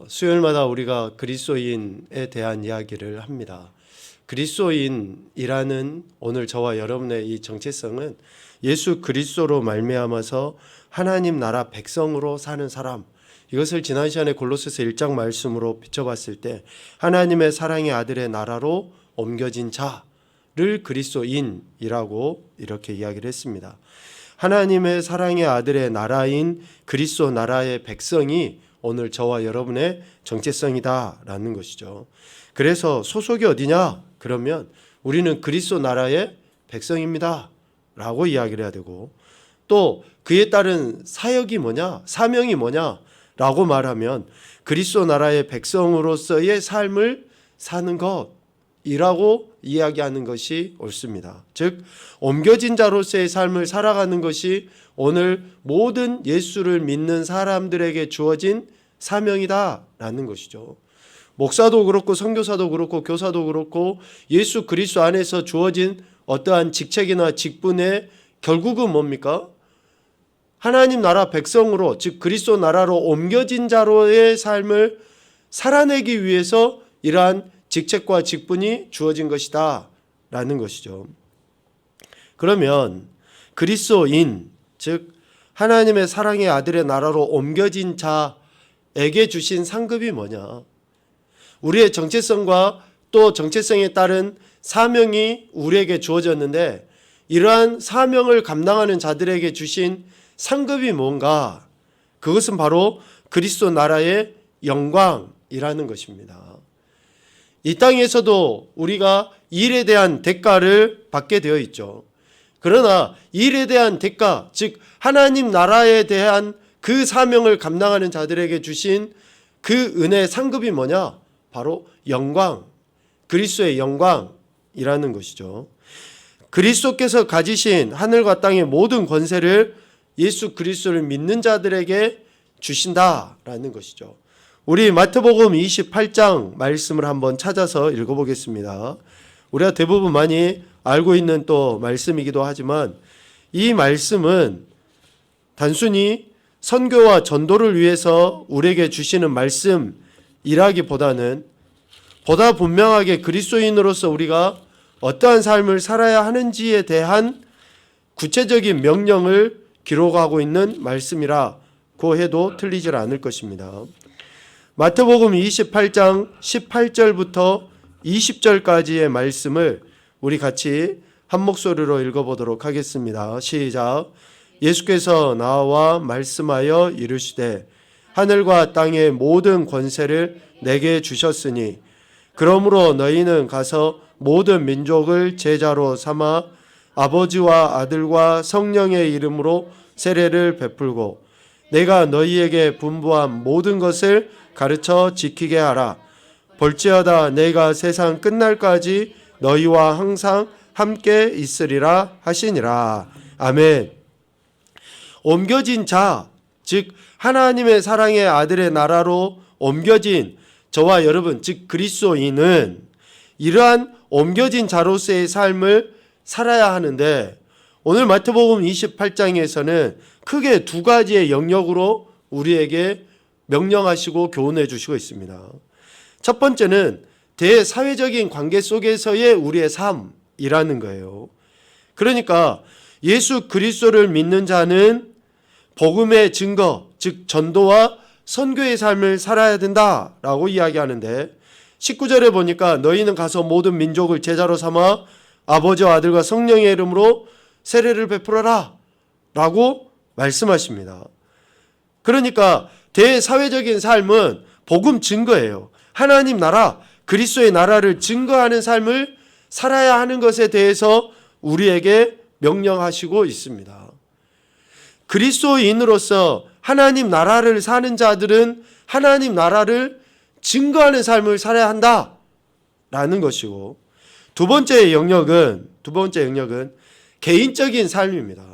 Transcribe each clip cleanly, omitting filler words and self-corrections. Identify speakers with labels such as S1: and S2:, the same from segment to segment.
S1: 수요일마다 우리가 그리스도인에 대한 이야기를 합니다. 그리스도인이라는 오늘 저와 여러분의 이 정체성은 예수 그리스도로 말미암아서 하나님 나라 백성으로 사는 사람, 이것을 지난 시간에 골로새서 1장 말씀으로 비춰봤을 때 하나님의 사랑의 아들의 나라로 옮겨진 자를 그리스도인이라고 이렇게 이야기를 했습니다. 하나님의 사랑의 아들의 나라인 그리스도 나라의 백성이 오늘 저와 여러분의 정체성이다라는 것이죠. 그래서 소속이 어디냐? 그러면 우리는 그리스도 나라의 백성입니다 라고 이야기를 해야 되고, 또 그에 따른 사역이 뭐냐? 사명이 뭐냐? 라고 말하면 그리스도 나라의 백성으로서의 삶을 사는 것이라고 이야기하는 것이 옳습니다. 즉 옮겨진 자로서의 삶을 살아가는 것이 오늘 모든 예수를 믿는 사람들에게 주어진 사명이다라는 것이죠. 목사도 그렇고 선교사도 그렇고 교사도 그렇고 예수 그리스도 안에서 주어진 어떠한 직책이나 직분의 결국은 뭡니까? 하나님 나라 백성으로, 즉 그리스도 나라로 옮겨진 자로의 삶을 살아내기 위해서 이러한 직책과 직분이 주어진 것이다 라는 것이죠. 그러면 그리스도인, 즉 하나님의 사랑의 아들의 나라로 옮겨진 자에게 주신 상급이 뭐냐? 우리의 정체성과 또 정체성에 따른 사명이 우리에게 주어졌는데, 이러한 사명을 감당하는 자들에게 주신 상급이 뭔가? 그것은 바로 그리스도 나라의 영광이라는 것입니다. 이 땅에서도 우리가 일에 대한 대가를 받게 되어 있죠. 그러나 일에 대한 대가, 즉 하나님 나라에 대한 그 사명을 감당하는 자들에게 주신 그 은혜의 상급이 뭐냐? 바로 영광, 그리스도의 영광이라는 것이죠. 그리스도께서 가지신 하늘과 땅의 모든 권세를 예수 그리스도를 믿는 자들에게 주신다라는 것이죠. 우리 마태복음 28장 말씀을 한번 찾아서 읽어보겠습니다. 우리가 대부분 많이 알고 있는 또 말씀이기도 하지만 이 말씀은 단순히 선교와 전도를 위해서 우리에게 주시는 말씀이라기보다는 보다 분명하게 그리스도인으로서 우리가 어떠한 삶을 살아야 하는지에 대한 구체적인 명령을 기록하고 있는 말씀이라고 해도 틀리질 않을 것입니다. 마태복음 28장 18절부터 20절까지의 말씀을 우리 같이 한 목소리로 읽어보도록 하겠습니다. 시작. 예수께서 나와 말씀하여 이르시되 하늘과 땅의 모든 권세를 내게 주셨으니 그러므로 너희는 가서 모든 민족을 제자로 삼아 아버지와 아들과 성령의 이름으로 세례를 베풀고 내가 너희에게 분부한 모든 것을 가르쳐 지키게 하라. 볼지어다 내가 세상 끝날까지 너희와 항상 함께 있으리라 하시니라. 아멘. 옮겨진 자, 즉 하나님의 사랑의 아들의 나라로 옮겨진 저와 여러분, 즉 그리스도인은 이러한 옮겨진 자로서의 삶을 살아야 하는데, 오늘 마태복음 28장에서는 크게 두 가지의 영역으로 우리에게 명령하시고 교훈해 주시고 있습니다. 첫 번째는 대사회적인 관계 속에서의 우리의 삶이라는 거예요. 그러니까 예수 그리스도를 믿는 자는 복음의 증거, 즉 전도와 선교의 삶을 살아야 된다라고 이야기하는데, 19절에 보니까 너희는 가서 모든 민족을 제자로 삼아 아버지와 아들과 성령의 이름으로 세례를 베풀어라 라고 말씀하십니다. 그러니까 대사회적인 삶은 복음 증거예요. 하나님 나라, 그리스도의 나라를 증거하는 삶을 살아야 하는 것에 대해서 우리에게 명령하시고 있습니다. 그리스도인으로서 하나님 나라를 사는 자들은 하나님 나라를 증거하는 삶을 살아야 한다라는 것이고, 두 번째 영역은 개인적인 삶입니다.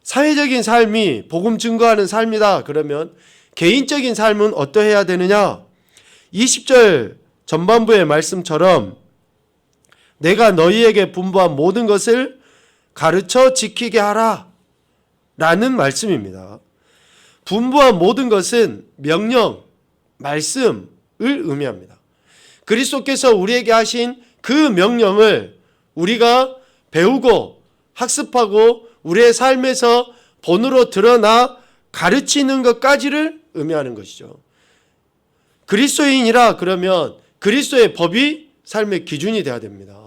S1: 사회적인 삶이 복음 증거하는 삶이다 그러면 개인적인 삶은 어떠해야 되느냐? 20절 전반부의 말씀처럼 내가 너희에게 분부한 모든 것을 가르쳐 지키게 하라 라는 말씀입니다. 분부한 모든 것은 명령, 말씀을 의미합니다. 그리스도께서 우리에게 하신 그 명령을 우리가 배우고 학습하고 우리의 삶에서 본으로 드러나 가르치는 것까지를 의미하는 것이죠. 그리스도인이라 그러면 그리스도의 법이 삶의 기준이 되어야 됩니다.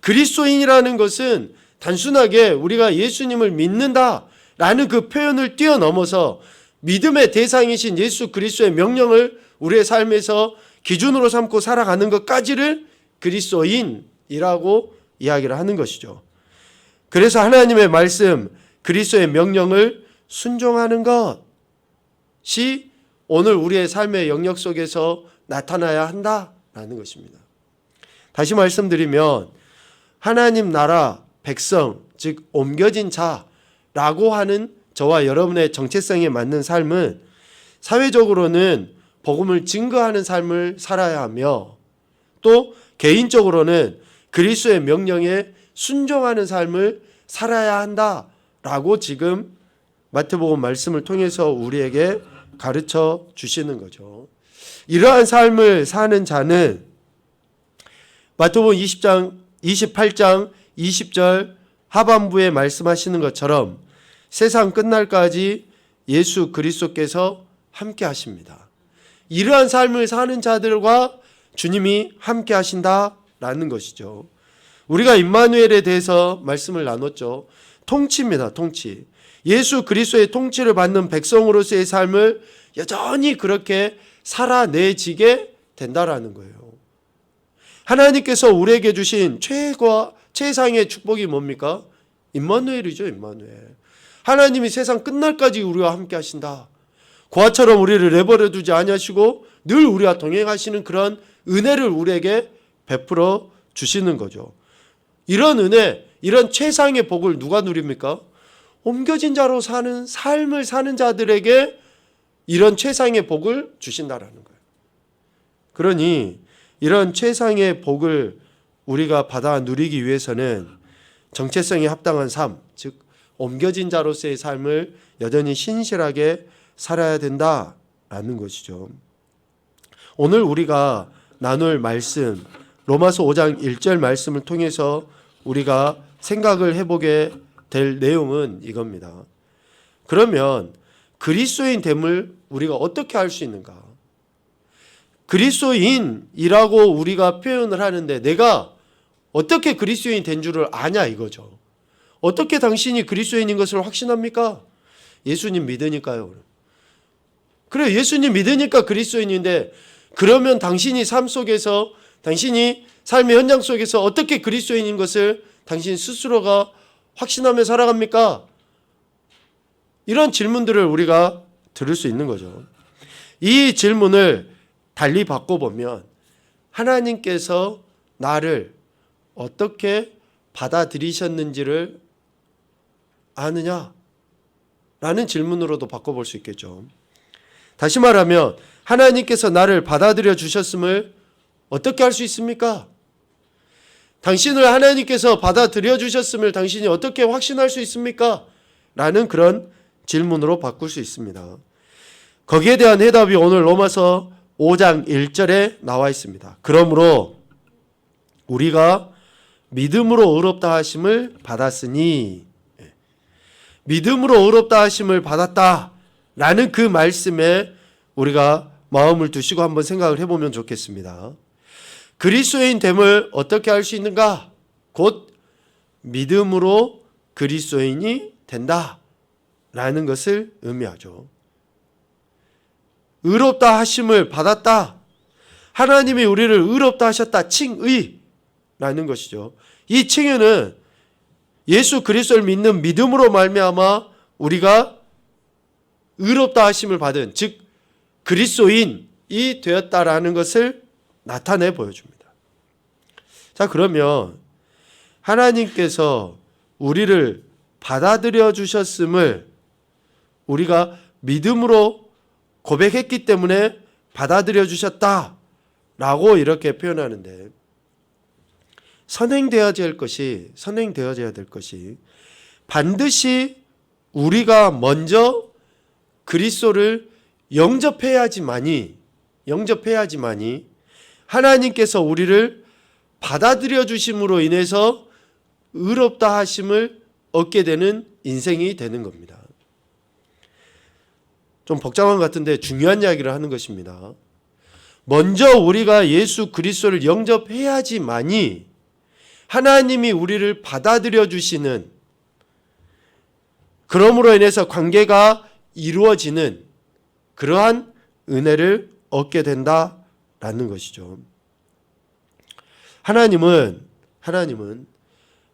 S1: 그리스도인이라는 것은 단순하게 우리가 예수님을 믿는다라는 그 표현을 뛰어넘어서 믿음의 대상이신 예수 그리스도의 명령을 우리의 삶에서 기준으로 삼고 살아가는 것까지를 그리스도인이라고 이야기를 하는 것이죠. 그래서 하나님의 말씀, 그리스도의 명령을 순종하는 것이 오늘 우리의 삶의 영역 속에서 나타나야 한다라는 것입니다. 다시 말씀드리면 하나님 나라 백성, 즉 옮겨진 자라고 하는 저와 여러분의 정체성에 맞는 삶은 사회적으로는 복음을 증거하는 삶을 살아야 하며 또 개인적으로는 그리스도의 명령에 순종하는 삶을 살아야 한다라고 지금 마태복음 말씀을 통해서 우리에게 가르쳐 주시는 거죠. 이러한 삶을 사는 자는 마태복음 28장 20절 하반부에 말씀하시는 것처럼 세상 끝날까지 예수 그리스도께서 함께 하십니다. 이러한 삶을 사는 자들과 주님이 함께 하신다라는 것이죠. 우리가 임마누엘에 대해서 말씀을 나눴죠. 통치입니다. 통치. 예수 그리스도의 통치를 받는 백성으로서의 삶을 여전히 그렇게 살아내지게 된다라는 거예요. 하나님께서 우리에게 주신 최상의 축복이 뭡니까? 임마누엘이죠. 임마누엘. 하나님이 세상 끝날까지 우리와 함께 하신다. 고아처럼 우리를 내버려 두지 아니하시고 늘 우리와 동행하시는 그런 은혜를 우리에게 베풀어 주시는 거죠. 이런 은혜, 이런 최상의 복을 누가 누립니까? 옮겨진 자로 사는 삶을 사는 자들에게 이런 최상의 복을 주신다라는 거예요. 그러니 이런 최상의 복을 우리가 받아 누리기 위해서는 정체성에 합당한 삶, 즉 옮겨진 자로서의 삶을 여전히 신실하게 살아야 된다라는 것이죠. 오늘 우리가 나눌 말씀, 로마서 5장 1절 말씀을 통해서 우리가 생각을 해보게 될 내용은 이겁니다. 그러면 그리스도인됨을 우리가 어떻게 할 수 있는가? 그리스도인이라고 우리가 표현을 하는데 내가 어떻게 그리스도인 된 줄을 아냐 이거죠. 어떻게 당신이 그리스도인인 것을 확신합니까? 예수님 믿으니까요. 그래, 예수님 믿으니까 그리스도인인데 그러면 당신이 삶 속에서 당신이 삶의 현장 속에서 어떻게 그리스도인인 것을 당신 스스로가 확신하며 살아갑니까? 이런 질문들을 우리가 들을 수 있는 거죠. 이 질문을 달리 바꿔보면 하나님께서 나를 어떻게 받아들이셨는지를 아느냐? 라는 질문으로도 바꿔볼 수 있겠죠. 다시 말하면 하나님께서 나를 받아들여 주셨음을 어떻게 할 수 있습니까? 당신을 하나님께서 받아들여 주셨음을 당신이 어떻게 확신할 수 있습니까? 라는 그런 질문으로 바꿀 수 있습니다. 거기에 대한 해답이 오늘 로마서 5장 1절에 나와 있습니다. 그러므로 우리가 믿음으로 의롭다 하심을 받았으니, 믿음으로 의롭다 하심을 받았다라는 그 말씀에 우리가 마음을 두시고 한번 생각을 해보면 좋겠습니다. 그리스도인 됨을 어떻게 할 수 있는가? 곧 믿음으로 그리스도인이 된다라는 것을 의미하죠. 의롭다 하심을 받았다. 하나님이 우리를 의롭다 하셨다. 칭의라는 것이죠. 이 칭의는 예수 그리스도를 믿는 믿음으로 말미암아 우리가 의롭다 하심을 받은, 즉 그리스도인이 되었다라는 것을 나타내 보여줍니다. 자, 그러면 하나님께서 우리를 받아들여 주셨음을 우리가 믿음으로 고백했기 때문에 받아들여 주셨다라고 이렇게 표현하는데, 선행되어야 될 것이 반드시 우리가 먼저 그리스도를 영접해야지만이 영접해야지만이 하나님께서 우리를 받아들여 주심으로 인해서 의롭다 하심을 얻게 되는 인생이 되는 겁니다. 좀 복잡한 것 같은데 중요한 이야기를 하는 것입니다. 먼저 우리가 예수 그리스도를 영접해야지만이 하나님이 우리를 받아들여 주시는, 그러므로 인해서 관계가 이루어지는 그러한 은혜를 얻게 된다라는 것이죠.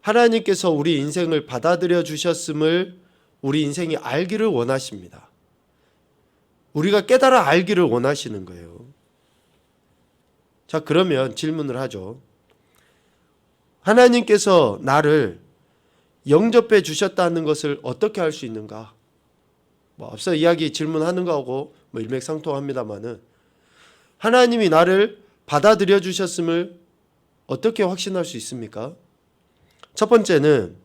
S1: 하나님께서 우리 인생을 받아들여 주셨음을 우리 인생이 알기를 원하십니다. 우리가 깨달아 알기를 원하시는 거예요. 자, 그러면 질문을 하죠. 하나님께서 나를 영접해 주셨다는 것을 어떻게 할 수 있는가? 앞서 이야기 질문하는 거하고 일맥상통합니다만은, 하나님이 나를 받아들여 주셨음을 어떻게 확신할 수 있습니까? 첫 번째는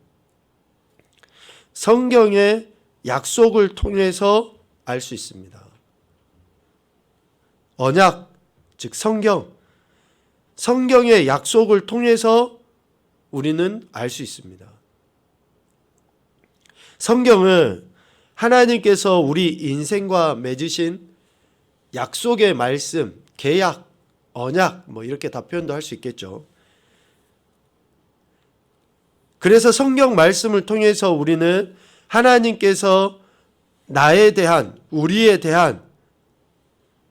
S1: 성경의 약속을 통해서 알 수 있습니다. 언약, 즉 성경의 약속을 통해서 우리는 알 수 있습니다. 성경은 하나님께서 우리 인생과 맺으신 약속의 말씀, 계약, 언약, 이렇게 다 표현도 할 수 있겠죠. 그래서 성경 말씀을 통해서 우리는 하나님께서 나에 대한, 우리에 대한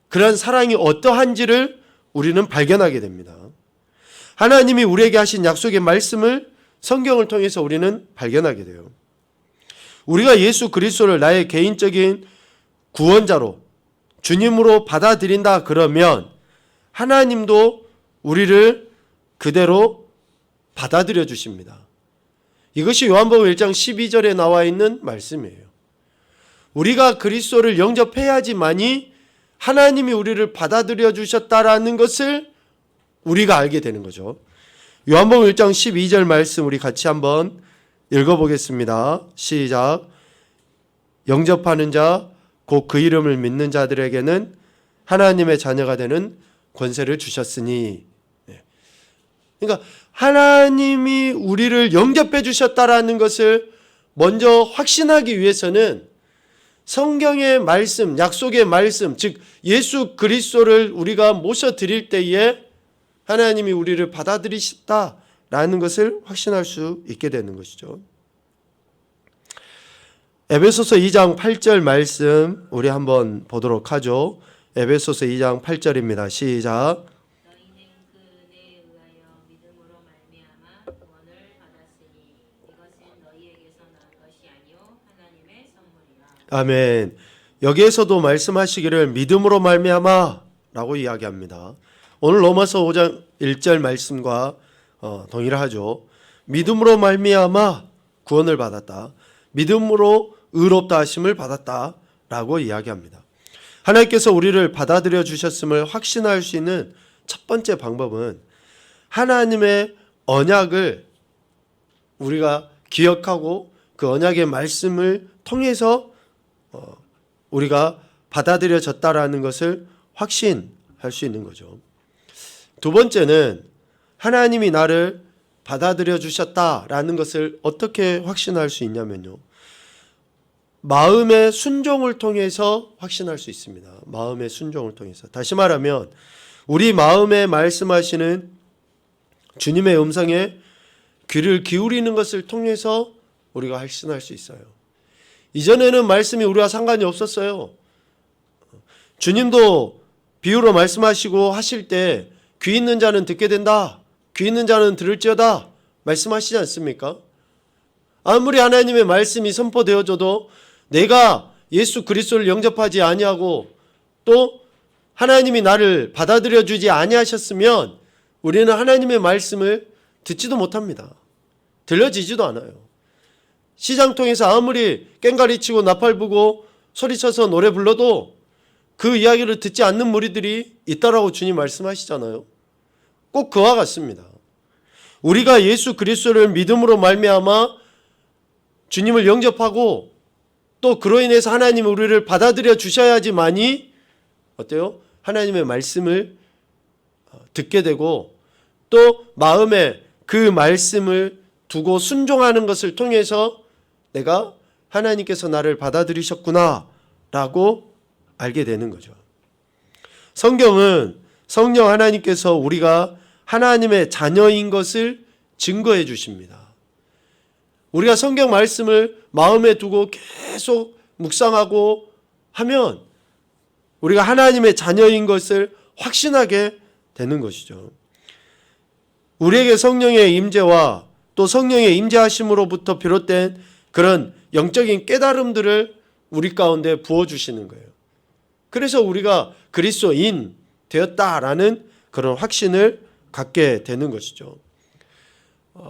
S1: 그런 사랑이 어떠한지를 우리는 발견하게 됩니다. 하나님이 우리에게 하신 약속의 말씀을 성경을 통해서 우리는 발견하게 돼요. 우리가 예수 그리스도를 나의 개인적인 구원자로, 주님으로 받아들인다 그러면 하나님도 우리를 그대로 받아들여 주십니다. 이것이 요한복음 1장 12절에 나와 있는 말씀이에요. 우리가 그리스도를 영접해야지만이 하나님이 우리를 받아들여 주셨다라는 것을 우리가 알게 되는 거죠. 요한복음 1장 12절 말씀 우리 같이 한번 읽어보겠습니다. 시작. 영접하는 자, 곧 그 이름을 믿는 자들에게는 하나님의 자녀가 되는 권세를 주셨으니. 그러니까 하나님이 우리를 영접해 주셨다라는 것을 먼저 확신하기 위해서는 성경의 말씀, 약속의 말씀, 즉 예수 그리스도를 우리가 모셔드릴 때에 하나님이 우리를 받아들이셨다라는 것을 확신할 수 있게 되는 것이죠. 에베소서 2장 8절 말씀 우리 한번 보도록 하죠. 에베소서 2장 8절입니다. 시작.
S2: 너희는 그 은혜에 의하여 믿음으로 말미암아 구원을 받았으니 이것은 너희에게서 난 것이 아니요 하나님의 선물이라.
S1: 아멘. 여기에서도 말씀하시기를 믿음으로 말미암아 라고 이야기합니다. 오늘 로마서 5장 1절 말씀과 동일하죠. 믿음으로 말미암아 구원을 받았다. 믿음으로 의롭다 하심을 받았다 라고 이야기합니다. 하나님께서 우리를 받아들여 주셨음을 확신할 수 있는 첫 번째 방법은 하나님의 언약을 우리가 기억하고 그 언약의 말씀을 통해서 우리가 받아들여졌다라는 것을 확신할 수 있는 거죠. 두 번째는 하나님이 나를 받아들여 주셨다라는 것을 어떻게 확신할 수 있냐면요. 마음의 순종을 통해서 확신할 수 있습니다. 마음의 순종을 통해서. 다시 말하면 우리 마음에 말씀하시는 주님의 음성에 귀를 기울이는 것을 통해서 우리가 확신할 수 있어요. 이전에는 말씀이 우리와 상관이 없었어요. 주님도 비유로 말씀하시고 하실 때 귀 있는 자는 듣게 된다. 귀 있는 자는 들을지어다. 말씀하시지 않습니까? 아무리 하나님의 말씀이 선포되어져도 내가 예수 그리스도를 영접하지 아니하고 또 하나님이 나를 받아들여 주지 아니하셨으면 우리는 하나님의 말씀을 듣지도 못합니다. 들려지지도 않아요. 시장통에서 아무리 꽹가리 치고 나팔 부고 소리쳐서 노래 불러도 그 이야기를 듣지 않는 무리들이 있다라고 주님 말씀하시잖아요. 꼭 그와 같습니다. 우리가 예수 그리스도를 믿음으로 말미암아 주님을 영접하고 또 그로 인해서 하나님이 우리를 받아들여 주셔야지만이 어때요? 하나님의 말씀을 듣게 되고 또 마음에 그 말씀을 두고 순종하는 것을 통해서 내가 하나님께서 나를 받아들이셨구나 라고 알게 되는 거죠. 성경은 성령 하나님께서 우리가 하나님의 자녀인 것을 증거해 주십니다. 우리가 성경 말씀을 마음에 두고 계속 묵상하고 하면 우리가 하나님의 자녀인 것을 확신하게 되는 것이죠. 우리에게 성령의 임재와 또 성령의 임재하심으로부터 비롯된 그런 영적인 깨달음들을 우리 가운데 부어주시는 거예요. 그래서 우리가 그리스도인 되었다라는 그런 확신을 갖게 되는 것이죠.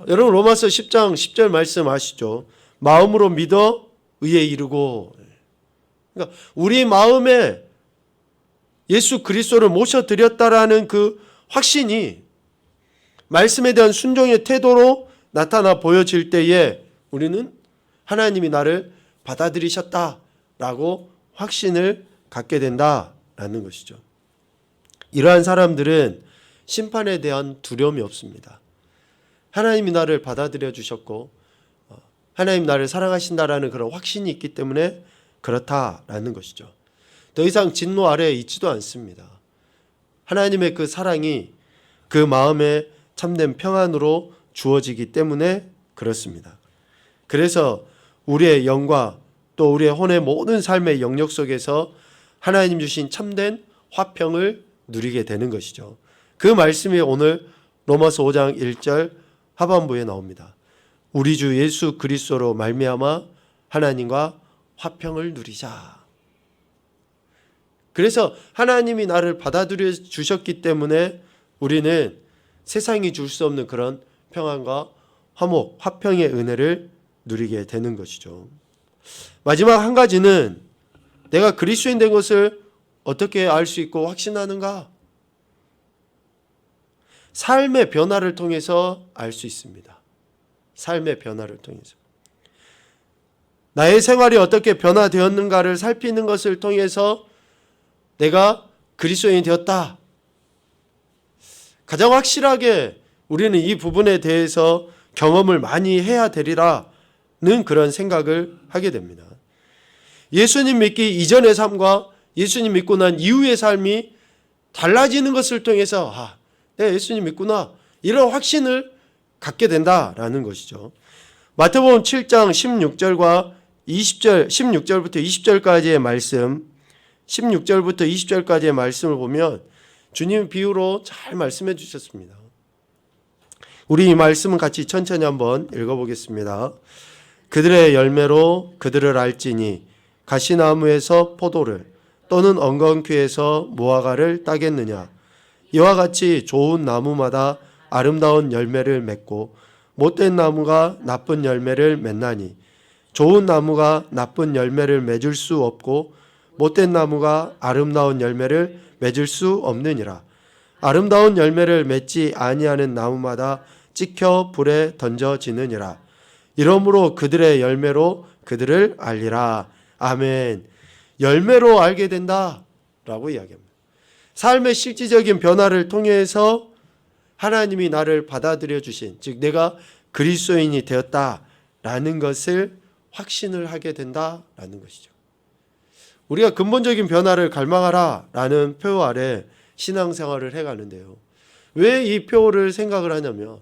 S1: 여러분 로마서 10장 10절 말씀 아시죠? 마음으로 믿어 의에 이르고. 그러니까 우리 마음에 예수 그리스도를 모셔드렸다라는 그 확신이 말씀에 대한 순종의 태도로 나타나 보여질 때에 우리는 하나님이 나를 받아들이셨다라고 확신을 갖게 된다라는 것이죠. 이러한 사람들은 심판에 대한 두려움이 없습니다. 하나님이 나를 받아들여 주셨고 하나님 나를 사랑하신다라는 그런 확신이 있기 때문에 그렇다라는 것이죠. 더 이상 진노 아래에 있지도 않습니다. 하나님의 그 사랑이 그 마음에 참된 평안으로 주어지기 때문에 그렇습니다. 그래서 우리의 영과 또 우리의 혼의 모든 삶의 영역 속에서 하나님 주신 참된 화평을 누리게 되는 것이죠. 그 말씀이 오늘 로마서 5장 1절 하반부에 나옵니다. 우리 주 예수 그리스도로 말미암아 하나님과 화평을 누리자. 그래서 하나님이 나를 받아들여 주셨기 때문에 우리는 세상이 줄 수 없는 그런 평안과 화목, 화평의 은혜를 누리게 되는 것이죠. 마지막 한 가지는 내가 그리스도인 된 것을 어떻게 알 수 있고 확신하는가? 삶의 변화를 통해서 알 수 있습니다. 삶의 변화를 통해서. 나의 생활이 어떻게 변화되었는가를 살피는 것을 통해서 내가 그리스도인이 되었다. 가장 확실하게 우리는 이 부분에 대해서 경험을 많이 해야 되리라는 그런 생각을 하게 됩니다. 예수님 믿기 이전의 삶과 예수님 믿고 난 이후의 삶이 달라지는 것을 통해서 내가 예수님 믿구나 이런 확신을 갖게 된다라는 것이죠. 마태복음 7장 16절과 20절, 16절부터 20절까지의 말씀, 16절부터 20절까지의 말씀을 보면 주님 비유로 잘 말씀해 주셨습니다. 우리 이 말씀은 같이 천천히 한번 읽어보겠습니다. 그들의 열매로 그들을 알지니 가시나무에서 포도를 또는 엉겅퀴에서 무화과를 따겠느냐. 이와 같이 좋은 나무마다 아름다운 열매를 맺고 못된 나무가 나쁜 열매를 맺나니 좋은 나무가 나쁜 열매를 맺을 수 없고 못된 나무가 아름다운 열매를 맺을 수 없느니라. 아름다운 열매를 맺지 아니하는 나무마다 찍혀 불에 던져지느니라. 이러므로 그들의 열매로 그들을 알리라. 아멘. 열매로 알게 된다라고 이야기합니다. 삶의 실질적인 변화를 통해서 하나님이 나를 받아들여 주신, 즉 내가 그리스도인이 되었다라는 것을 확신을 하게 된다라는 것이죠. 우리가 근본적인 변화를 갈망하라라는 표 아래 신앙생활을 해가는데요. 왜 이 표를 생각을 하냐면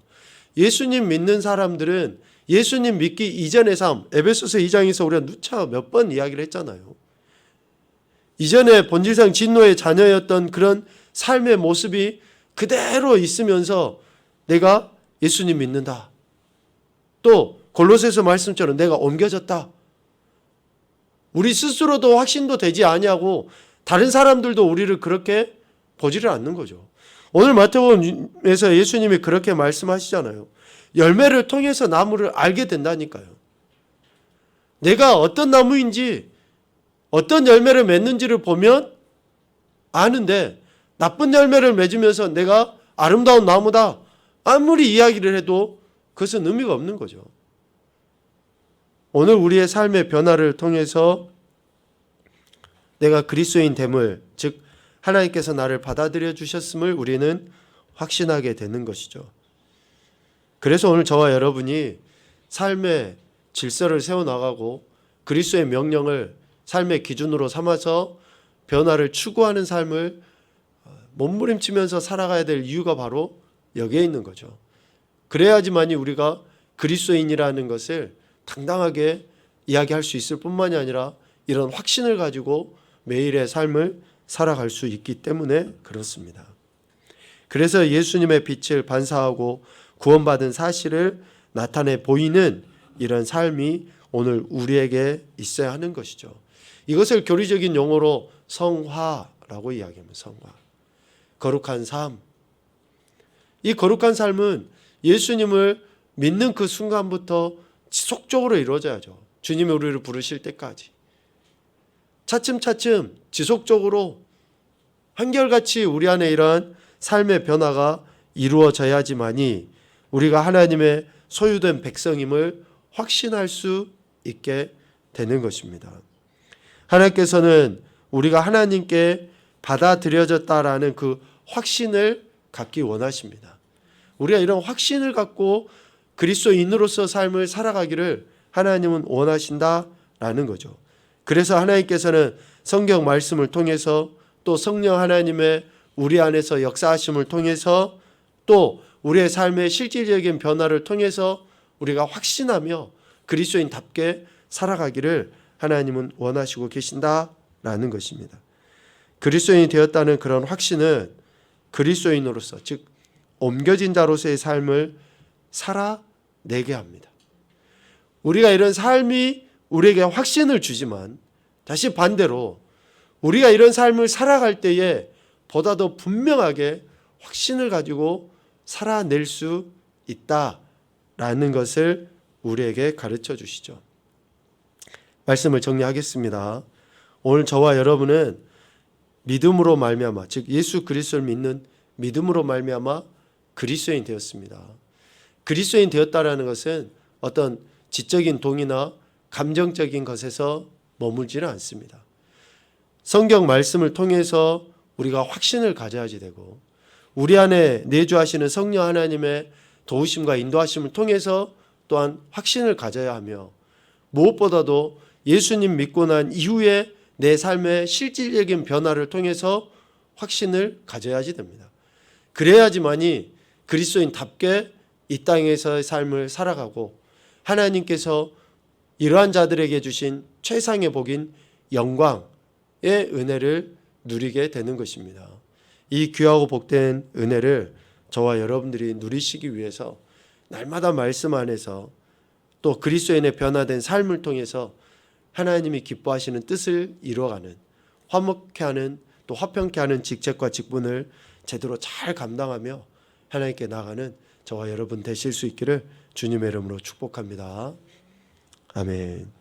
S1: 예수님 믿는 사람들은 예수님 믿기 이전의 삶, 에베소서 2장에서 우리가 누차 몇 번 이야기를 했잖아요. 이전에 본질상 진노의 자녀였던 그런 삶의 모습이 그대로 있으면서 내가 예수님 믿는다. 또 골로새서 말씀처럼 내가 옮겨졌다. 우리 스스로도 확신도 되지 아니하고 다른 사람들도 우리를 그렇게 보지를 않는 거죠. 오늘 마태복음에서 예수님이 그렇게 말씀하시잖아요. 열매를 통해서 나무를 알게 된다니까요. 내가 어떤 나무인지 어떤 열매를 맺는지를 보면 아는데 나쁜 열매를 맺으면서 내가 아름다운 나무다 아무리 이야기를 해도 그것은 의미가 없는 거죠. 오늘 우리의 삶의 변화를 통해서 내가 그리스도인 됨을, 즉 하나님께서 나를 받아들여 주셨음을 우리는 확신하게 되는 것이죠. 그래서 오늘 저와 여러분이 삶의 질서를 세워나가고 그리스도의 명령을 삶의 기준으로 삼아서 변화를 추구하는 삶을 몸부림치면서 살아가야 될 이유가 바로 여기에 있는 거죠. 그래야지만이 우리가 그리스도인이라는 것을 당당하게 이야기할 수 있을 뿐만이 아니라 이런 확신을 가지고 매일의 삶을 살아갈 수 있기 때문에 그렇습니다. 그래서 예수님의 빛을 반사하고 구원받은 사실을 나타내 보이는 이런 삶이 오늘 우리에게 있어야 하는 것이죠. 이것을 교리적인 용어로 성화라고 이야기합니다. 성화. 거룩한 삶. 이 거룩한 삶은 예수님을 믿는 그 순간부터 지속적으로 이루어져야죠. 주님이 우리를 부르실 때까지. 차츰차츰 지속적으로 한결같이 우리 안에 이러한 삶의 변화가 이루어져야지만이 우리가 하나님의 소유된 백성임을 확신할 수 있게 되는 것입니다. 하나님께서는 우리가 하나님께 받아들여졌다라는 그 확신을 갖기 원하십니다. 우리가 이런 확신을 갖고 그리스도인으로서 삶을 살아가기를 하나님은 원하신다라는 거죠. 그래서 하나님께서는 성경 말씀을 통해서 또 성령 하나님의 우리 안에서 역사하심을 통해서 또 우리의 삶의 실질적인 변화를 통해서 우리가 확신하며 그리스도인답게 살아가기를 하나님은 원하시고 계신다라는 것입니다. 그리스도인이 되었다는 그런 확신은 그리스도인으로서 즉 옮겨진 자로서의 삶을 살아내게 합니다. 우리가 이런 삶이 우리에게 확신을 주지만 다시 반대로 우리가 이런 삶을 살아갈 때에 보다 더 분명하게 확신을 가지고 살아낼 수 있다라는 것을 우리에게 가르쳐 주시죠. 말씀을 정리하겠습니다. 오늘 저와 여러분은 믿음으로 말미암아 즉 예수 그리스도를 믿는 믿음으로 말미암아 그리스도인 되었습니다. 그리스도인 되었다라는 것은 어떤 지적인 동의나 감정적인 것에서 머물지는 않습니다. 성경 말씀을 통해서 우리가 확신을 가져야지 되고 우리 안에 내주하시는 성령 하나님의 도우심과 인도하심을 통해서 또한 확신을 가져야 하며 무엇보다도 예수님 믿고 난 이후에 내 삶의 실질적인 변화를 통해서 확신을 가져야지 됩니다. 그래야지만이 그리스도인답게 이 땅에서의 삶을 살아가고 하나님께서 이러한 자들에게 주신 최상의 복인 영광의 은혜를 누리게 되는 것입니다. 이 귀하고 복된 은혜를 저와 여러분들이 누리시기 위해서 날마다 말씀 안에서 또 그리스도인의 변화된 삶을 통해서 하나님이 기뻐하시는 뜻을 이루어가는 화목케 하는 또 화평케 하는 직책과 직분을 제대로 잘 감당하며 하나님께 나아가는 저와 여러분 되실 수 있기를 주님의 이름으로 축복합니다. 아멘.